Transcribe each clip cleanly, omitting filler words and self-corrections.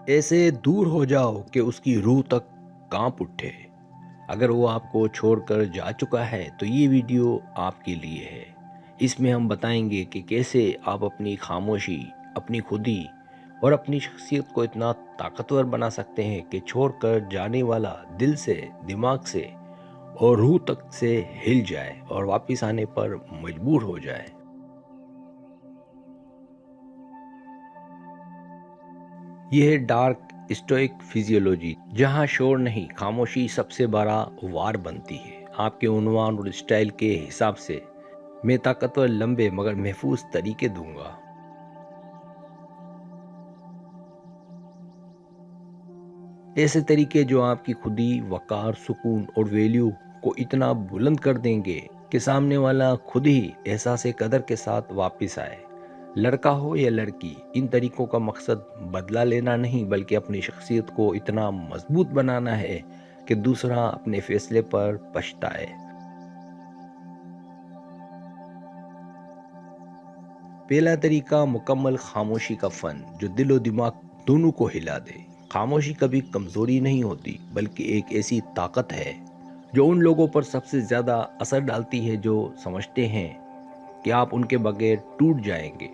ऐसे दूर हो जाओ कि उसकी रूह तक कांप उठे। अगर वो आपको छोड़कर जा चुका है तो ये वीडियो आपके लिए है। इसमें हम बताएंगे कि कैसे आप अपनी खामोशी, अपनी खुदी और अपनी शख्सियत को इतना ताकतवर बना सकते हैं कि छोड़कर जाने वाला दिल से, दिमाग से और रूह तक से हिल जाए और वापस आने पर मजबूर हो जाए। यह है डार्क स्टोइक फिजियोलॉजी, जहां शोर नहीं, खामोशी सबसे बड़ा वार बनती है। आपके उन्वान और स्टाइल के हिसाब से मैं ताकतवर, लंबे मगर महफूज तरीके दूंगा। ऐसे तरीके जो आपकी खुदी, वकार, सुकून और वैल्यू को इतना बुलंद कर देंगे कि सामने वाला खुद ही एहसास कदर के साथ वापस आए। लड़का हो या लड़की, इन तरीकों का मकसद बदला लेना नहीं बल्कि अपनी शख्सियत को इतना मजबूत बनाना है कि दूसरा अपने फैसले पर पछताए। पहला तरीका, मुकम्मल खामोशी का फन, जो दिल और दिमाग दोनों को हिला दे। खामोशी कभी कमजोरी नहीं होती बल्कि एक ऐसी ताकत है जो उन लोगों पर सबसे ज्यादा असर डालती है जो समझते हैं कि आप उनके बगैर टूट जाएंगे।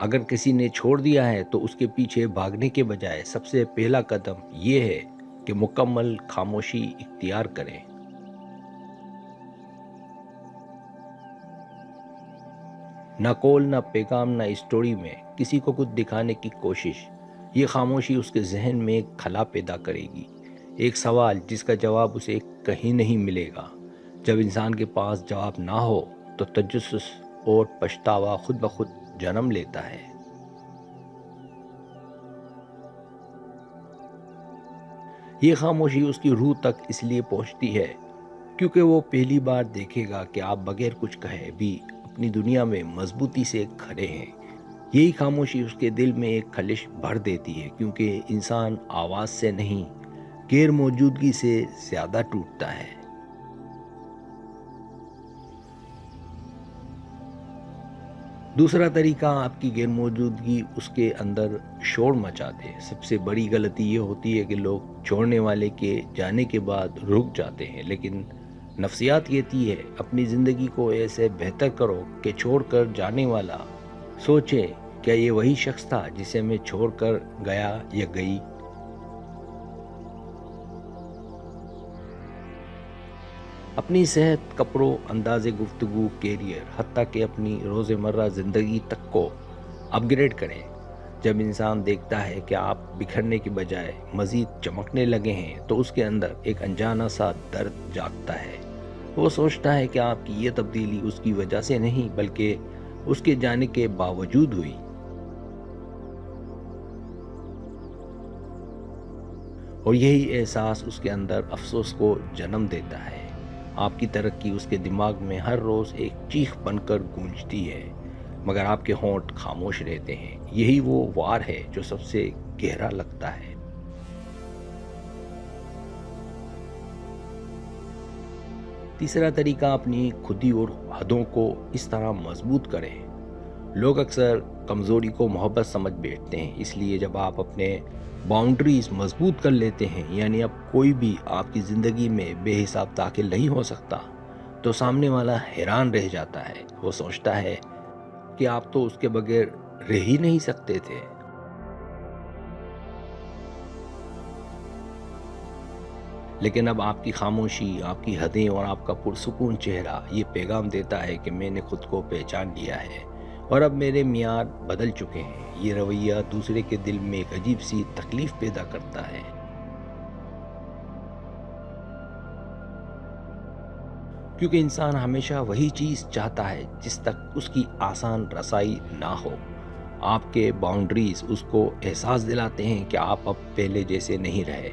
अगर किसी ने छोड़ दिया है तो उसके पीछे भागने के बजाय सबसे पहला कदम ये है कि मुकम्मल खामोशी इख्तियार करें। ना कॉल, ना पैगाम, ना स्टोरी में किसी को कुछ दिखाने की कोशिश। ये खामोशी उसके जहन में एक खला पैदा करेगी, एक सवाल जिसका जवाब उसे कहीं नहीं मिलेगा। जब इंसान के पास जवाब ना हो तो तजस्सुस और पछतावा खुद ब खुद जन्म लेता है। ये खामोशी उसकी रूह तक इसलिए पहुंचती है क्योंकि वो पहली बार देखेगा कि आप बगैर कुछ कहे भी अपनी दुनिया में मजबूती से खड़े हैं। यही खामोशी उसके दिल में एक खलिश भर देती है, क्योंकि इंसान आवाज से नहीं, गैर मौजूदगी से ज्यादा टूटता है। दूसरा तरीका, आपकी गैर मौजूदगी उसके अंदर शोर मचा दे। सबसे बड़ी गलती ये होती है कि लोग छोड़ने वाले के जाने के बाद रुक जाते हैं, लेकिन नफ्सियात कहती है अपनी जिंदगी को ऐसे बेहतर करो कि छोड़कर जाने वाला सोचे, क्या ये वही शख्स था जिसे मैं छोड़कर गया या गई। अपनी सेहत, कपड़ों, अंदाज़े गुफ्तगू, कैरियर, हत्ता कि अपनी रोज़मर्रा ज़िंदगी तक को अपग्रेड करें। जब इंसान देखता है कि आप बिखरने के बजाय मज़ीद चमकने लगे हैं तो उसके अंदर एक अनजाना सा दर्द जागता है। वो सोचता है कि आपकी ये तब्दीली उसकी वजह से नहीं बल्कि उसके जाने के बावजूद हुई। और यही एहसास उसके अंदर अफसोस को जन्म देता है। आपकी तरक्की उसके दिमाग में हर रोज़ एक चीख बनकर गूंजती है, मगर आपके होंठ खामोश रहते हैं। यही वो वार है जो सबसे गहरा लगता है। तीसरा तरीका, अपनी खुदी और हदों को इस तरह मजबूत करें। लोग अक्सर कमज़ोरी को मोहब्बत समझ बैठते हैं, इसलिए जब आप अपने बाउंड्रीज मजबूत कर लेते हैं, यानी अब कोई भी आपकी ज़िंदगी में बेहिसाब दाखिल नहीं हो सकता, तो सामने वाला हैरान रह जाता है। वो सोचता है कि आप तो उसके बगैर रह ही नहीं सकते थे। लेकिन अब आपकी खामोशी, आपकी हदें और आपका पुरसुकून चेहरा ये पैगाम देता है कि मैंने खुद को पहचान लिया है और अब मेरे मियार बदल चुके हैं। ये रवैया दूसरे के दिल में एक अजीब सी तकलीफ पैदा करता है, क्योंकि इंसान हमेशा वही चीज चाहता है जिस तक उसकी आसान रसाई ना हो। आपके बाउंड्रीज उसको एहसास दिलाते हैं कि आप अब पहले जैसे नहीं रहे,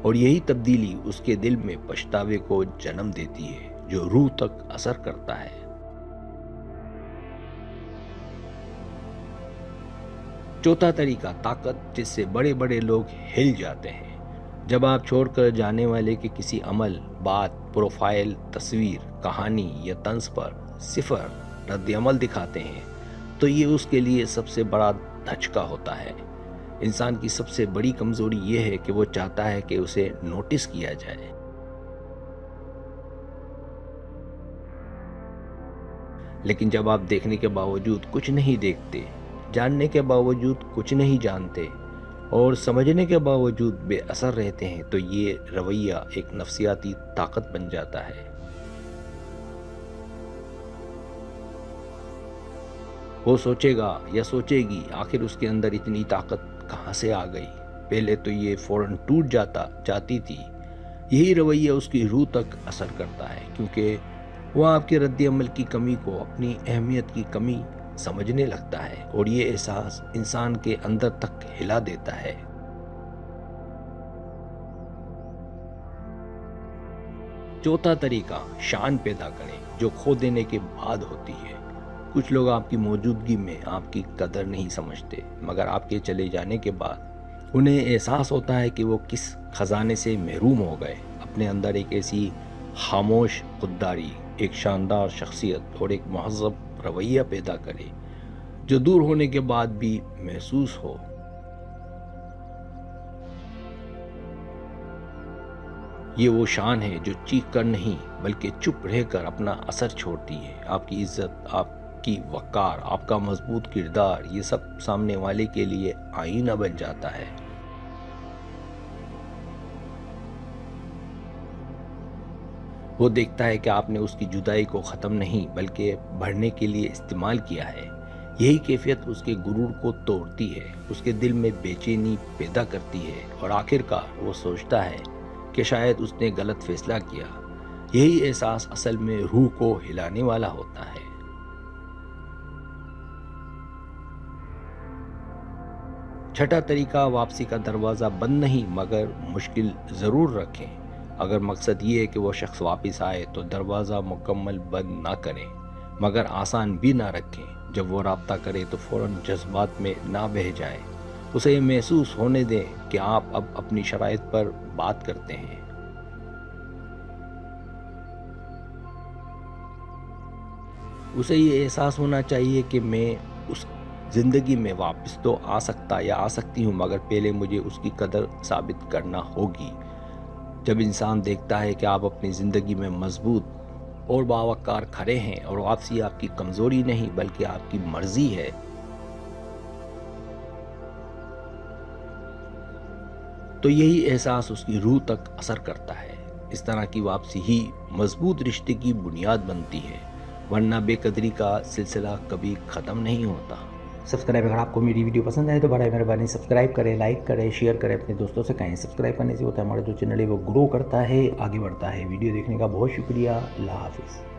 और यही तब्दीली उसके दिल में पछतावे को जन्म देती है जो रूह तक असर करता है। चौथा तरीका, ताकत जिससे बड़े बड़े लोग हिल जाते हैं। जब आप छोड़कर जाने वाले के किसी अमल, बात, प्रोफाइल, तस्वीर, कहानी या तंज पर सिफर रद्द अमल दिखाते हैं तो ये उसके लिए सबसे बड़ा धचका होता है। انسان کی سب سے بڑی کمزوری یہ ہے کہ وہ چاہتا ہے کہ اسے نوٹس کیا جائے۔ لیکن جب آپ دیکھنے کے باوجود کچھ نہیں دیکھتے، جاننے کے باوجود کچھ نہیں جانتے اور سمجھنے کے باوجود بے اثر رہتے ہیں تو یہ رویہ ایک نفسیاتی طاقت بن جاتا ہے۔ وہ سوچے گا یا سوچے گی آخر اس کے اندر اتنی طاقت کہاں سے آ گئی، پہلے تو یہ فوراً ٹوٹ جاتی تھی۔ یہی رویہ اس کی روح تک اثر کرتا ہے، کیونکہ وہ آپ کے رد عمل کی کمی کو اپنی اہمیت کی کمی سمجھنے لگتا ہے اور یہ احساس انسان کے اندر تک ہلا دیتا ہے۔ چوتھا طریقہ، شان پیدا کریں جو کھو دینے کے بعد ہوتی ہے۔ کچھ لوگ آپ کی موجودگی میں آپ کی قدر نہیں سمجھتے، مگر آپ کے چلے جانے کے بعد انہیں احساس ہوتا ہے کہ وہ کس خزانے سے محروم ہو گئے۔ اپنے اندر ایک ایسی خاموش خودداری، ایک شاندار شخصیت اور ایک مہذب رویہ پیدا کرے جو دور ہونے کے بعد بھی محسوس ہو۔ یہ وہ شان ہے جو چیخ کر نہیں بلکہ چپ رہ کر اپنا اثر چھوڑتی ہے۔ آپ کی عزت، آپ کی وقار، آپ کا مضبوط کردار، یہ سب سامنے والے کے لیے آئینہ بن جاتا ہے۔ وہ دیکھتا ہے کہ آپ نے اس کی جدائی کو ختم نہیں بلکہ بڑھنے کے لیے استعمال کیا ہے۔ یہی کیفیت اس کے غرور کو توڑتی ہے، اس کے دل میں بے چینی پیدا کرتی ہے اور آخرکار وہ سوچتا ہے کہ شاید اس نے غلط فیصلہ کیا۔ یہی احساس اصل میں روح کو ہلانے والا ہوتا ہے۔ چھٹا طریقہ، واپسی کا دروازہ بند نہیں مگر مشکل ضرور رکھیں۔ اگر مقصد یہ ہے کہ وہ شخص واپس آئے تو دروازہ مکمل بند نہ کریں مگر آسان بھی نہ رکھیں۔ جب وہ رابطہ کرے تو فوراً جذبات میں نہ بہہ جائیں، اسے یہ محسوس ہونے دیں کہ آپ اب اپنی شرائط پر بات کرتے ہیں۔ اسے یہ احساس ہونا چاہیے کہ میں اس زندگی میں واپس تو آ سکتا یا آ سکتی ہوں مگر پہلے مجھے اس کی قدر ثابت کرنا ہوگی۔ جب انسان دیکھتا ہے کہ آپ اپنی زندگی میں مضبوط اور باوقار کھڑے ہیں اور واپسی آپ کی کمزوری نہیں بلکہ آپ کی مرضی ہے، تو یہی احساس اس کی روح تک اثر کرتا ہے۔ اس طرح کی واپسی ہی مضبوط رشتے کی بنیاد بنتی ہے، ورنہ بے قدری کا سلسلہ کبھی ختم نہیں ہوتا۔ سبسکرائب، اگر آپ کو میری ویڈیو پسند آئے تو برائے مہربانی سبسکرائب کریں، لائک کریں، شیئر کریں، اپنے دوستوں سے کہیں۔ سبسکرائب کرنے سے ہوتا ہے ہمارا جو چینل ہے وہ گرو کرتا ہے، آگے بڑھتا ہے۔ ویڈیو دیکھنے کا بہت شکریہ۔ اللہ حافظ۔